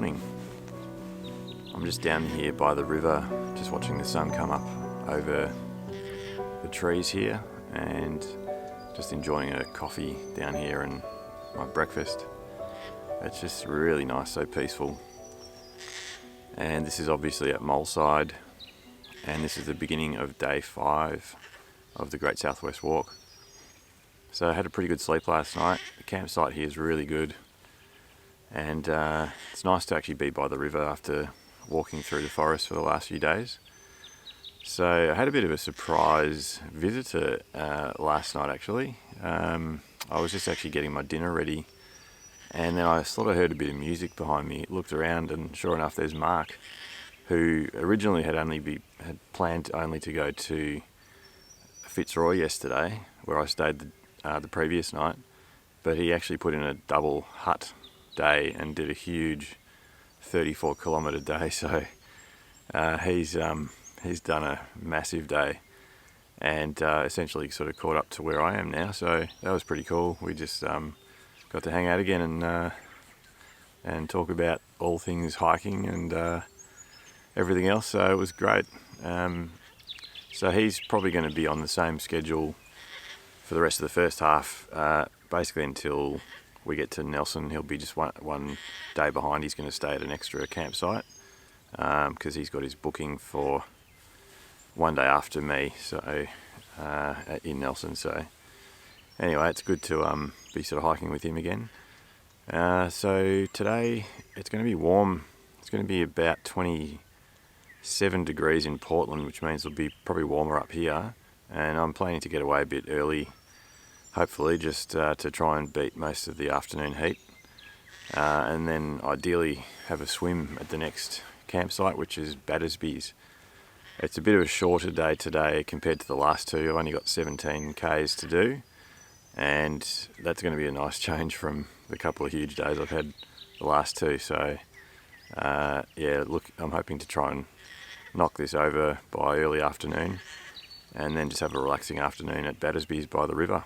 morning. I'm just down here by the river, just watching the sun come up over the trees here and just enjoying a coffee down here and my breakfast. It's just really nice, so peaceful. And this is obviously at Moleside, and this is the beginning of day 5 of the Great Southwest Walk. So I had a pretty good sleep last night. The campsite here is really good, and it's nice to actually be by the river after walking through the forest for the last few days. So I had a bit of a surprise visitor last night actually. I was just actually getting my dinner ready, and then I sort of heard a bit of music behind me. Looked around, and sure enough there's Mark, who originally had planned only to go to Fitzroy yesterday, where I stayed the previous night, but he actually put in a double hut day and did a huge 34 kilometre day. So he's done a massive day, and essentially sort of caught up to where I am now. So that was pretty cool. We just got to hang out again and talk about all things hiking and everything else. So it was great. So he's probably going to be on the same schedule for the rest of the first half, basically until we get to Nelson. He'll be just one day behind. He's going to stay at an extra campsite because he's got his booking for one day after me, so in Nelson. So anyway, it's good to be sort of hiking with him again. So today it's going to be warm. It's going to be about 27 degrees in Portland, which means it'll be probably warmer up here, and I'm planning to get away a bit early, hopefully, just to try and beat most of the afternoon heat, and then ideally have a swim at the next campsite, which is Battersbys. It's a bit of a shorter day today compared to the last two. I've only got 17 k's to do, and that's going to be a nice change from the couple of huge days I've had the last two. So yeah, look, I'm hoping to try and knock this over by early afternoon, and then just have a relaxing afternoon at Battersbys by the river.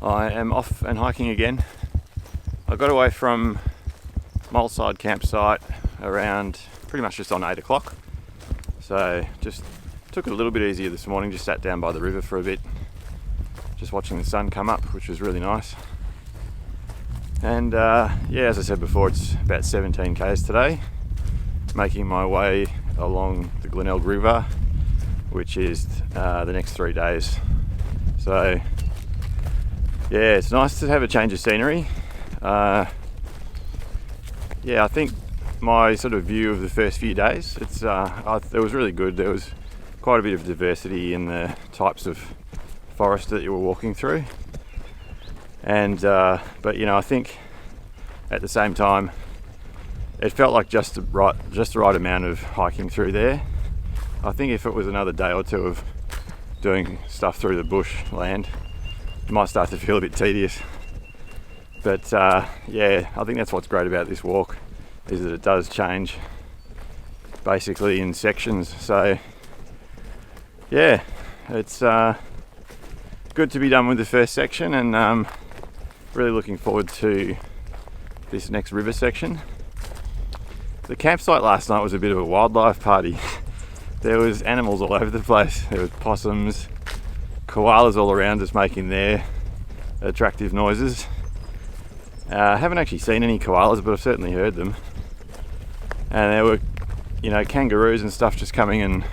I am off and hiking again. I got away from Moleside campsite around pretty much just on 8 o'clock. So just took it a little bit easier this morning, just sat down by the river for a bit, just watching the sun come up, which was really nice. And yeah, as I said before, it's about 17 k's today, making my way along the Glenelg River, which is the next 3 days. So yeah, it's nice to have a change of scenery. Yeah, I think my sort of view of the first few days, it was really good. There was quite a bit of diversity in the types of forest that you were walking through, and but you know, I think at the same time it felt like just the right amount of hiking through there. I think if it was another day or two of doing stuff through the bush land, it might start to feel a bit tedious. But yeah, I think that's what's great about this walk, is that it does change basically in sections. So yeah, it's good to be done with the first section, and really looking forward to this next river section. The campsite last night was a bit of a wildlife party. There was animals all over the place. There was possums, koalas all around us making their attractive noises. I haven't actually seen any koalas, but I've certainly heard them. And there were, you know, kangaroos and stuff just coming and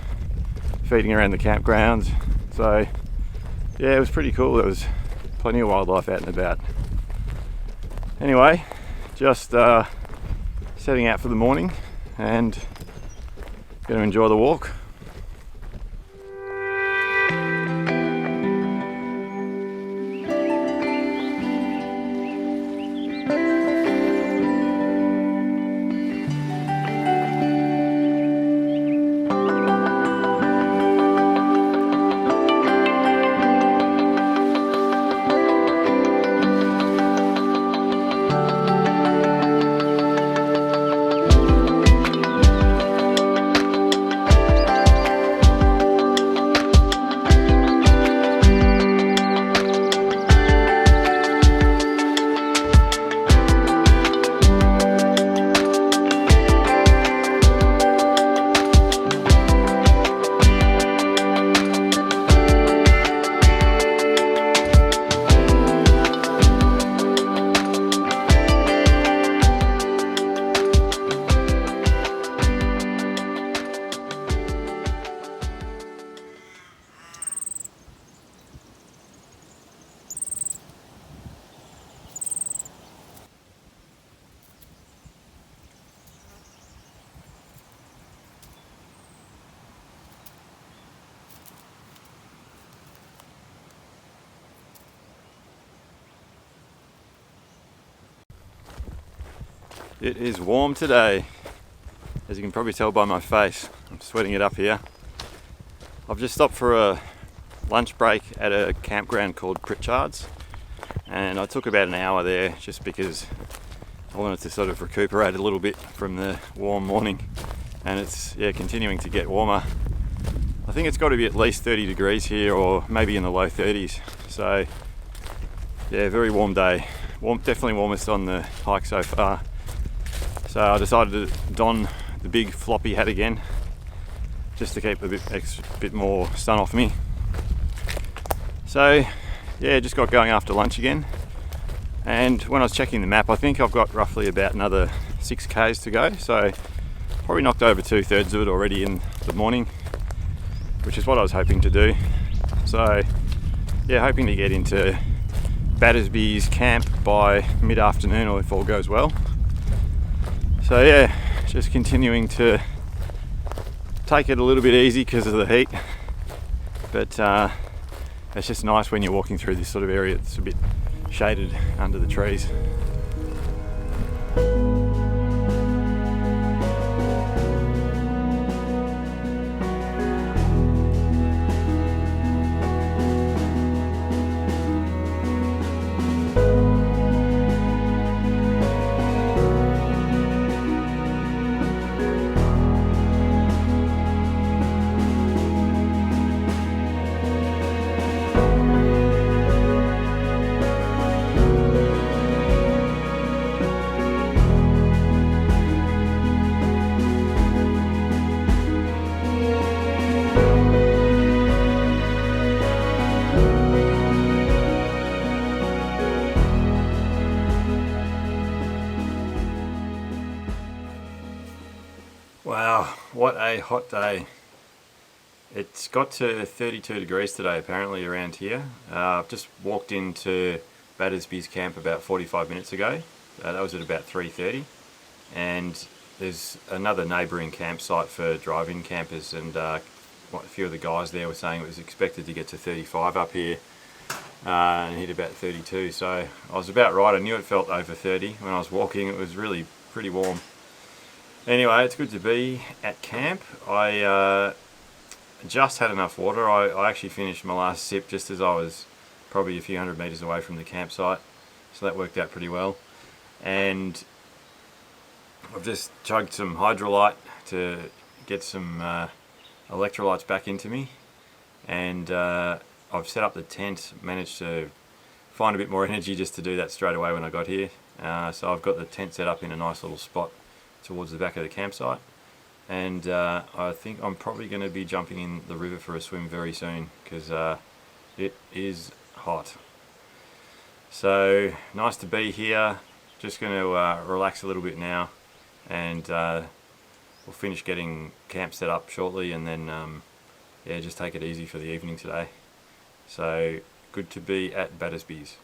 feeding around the campgrounds. So yeah, it was pretty cool. There was plenty of wildlife out and about. Anyway, just setting out for the morning and going to enjoy the walk. It is warm today, as you can probably tell by my face. I'm sweating it up here. I've just stopped for a lunch break at a campground called Pritchard's, and I took about an hour there just because I wanted to sort of recuperate a little bit from the warm morning, and it's continuing to get warmer. I think it's got to be at least 30 degrees here, or maybe in the low 30s. So yeah, very warm day. Definitely warmest on the hike so far. So I decided to don the big floppy hat again, just to keep a bit more sun off me. So yeah, just got going after lunch again. And when I was checking the map, I think I've got roughly about another 6 k's to go. So probably knocked over 2/3 of it already in the morning, which is what I was hoping to do. So yeah, hoping to get into Battersbys camp by mid-afternoon, or if all goes well. So yeah, just continuing to take it a little bit easy because of the heat, but it's just nice when you're walking through this sort of area that's a bit shaded under the trees. Wow, what a hot day. It's got to 32 degrees today apparently around here. I've just walked into Battersbys camp about 45 minutes ago. That was at about 3:30, and there's another neighbouring campsite for drive-in campers, and a few of the guys there were saying it was expected to get to 35 up here and hit about 32, so I was about right. I knew it felt over 30 when I was walking. It was really pretty warm. Anyway, it's good to be at camp. I just had enough water. I actually finished my last sip just as I was probably a few hundred metres away from the campsite, so that worked out pretty well. And I've just chugged some hydrolyte to get some electrolytes back into me, and I've set up the tent, managed to find a bit more energy just to do that straight away when I got here. So I've got the tent set up in a nice little spot towards the back of the campsite, and I think I'm probably going to be jumping in the river for a swim very soon because it is hot. So nice to be here. Just going to relax a little bit now, and we'll finish getting camp set up shortly, and then yeah, just take it easy for the evening today. So good to be at Battersbys.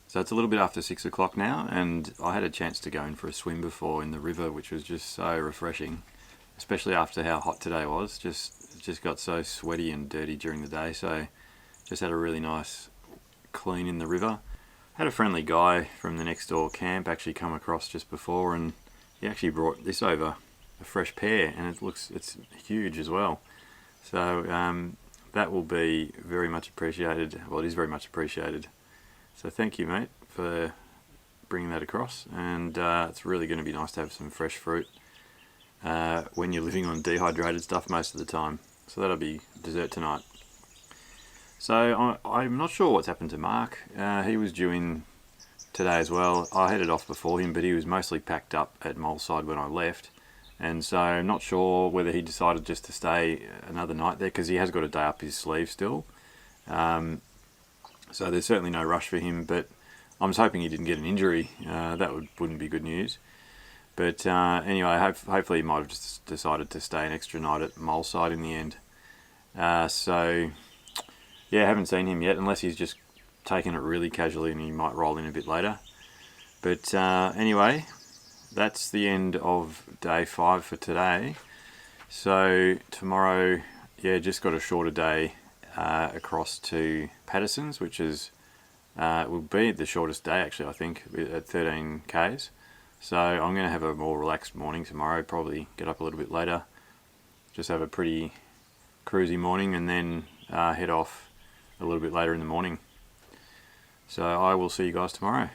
So it's a little bit after 6 o'clock now, and I had a chance to go in for a swim before in the river, which was just so refreshing, especially after how hot today was. It just got so sweaty and dirty during the day, so just had a really nice clean in the river. Had a friendly guy from the next door camp actually come across just before, and he actually brought this over, a fresh pear, and it's huge as well. So that will be very much appreciated. Well, it is very much appreciated. So thank you, mate, for bringing that across, and it's really going to be nice to have some fresh fruit when you're living on dehydrated stuff most of the time. So that'll be dessert tonight. So I'm not sure what's happened to Mark. He was due in today as well. I headed off before him, but he was mostly packed up at Moleside when I left, and so I'm not sure whether he decided just to stay another night there, because he has got a day up his sleeve still. So there's certainly no rush for him, but I was hoping he didn't get an injury. That wouldn't be good news. But anyway, hopefully he might have just decided to stay an extra night at Moleside in the end. So yeah, haven't seen him yet, unless he's just taken it really casually and he might roll in a bit later. But anyway, that's the end of day 5 for today. So tomorrow, yeah, just got a shorter day. across to Battersbys, which is will be the shortest day actually, I think, at 13 k's. So I'm going to have a more relaxed morning tomorrow, probably get up a little bit later, just have a pretty cruisy morning, and then head off a little bit later in the morning. So I will see you guys tomorrow.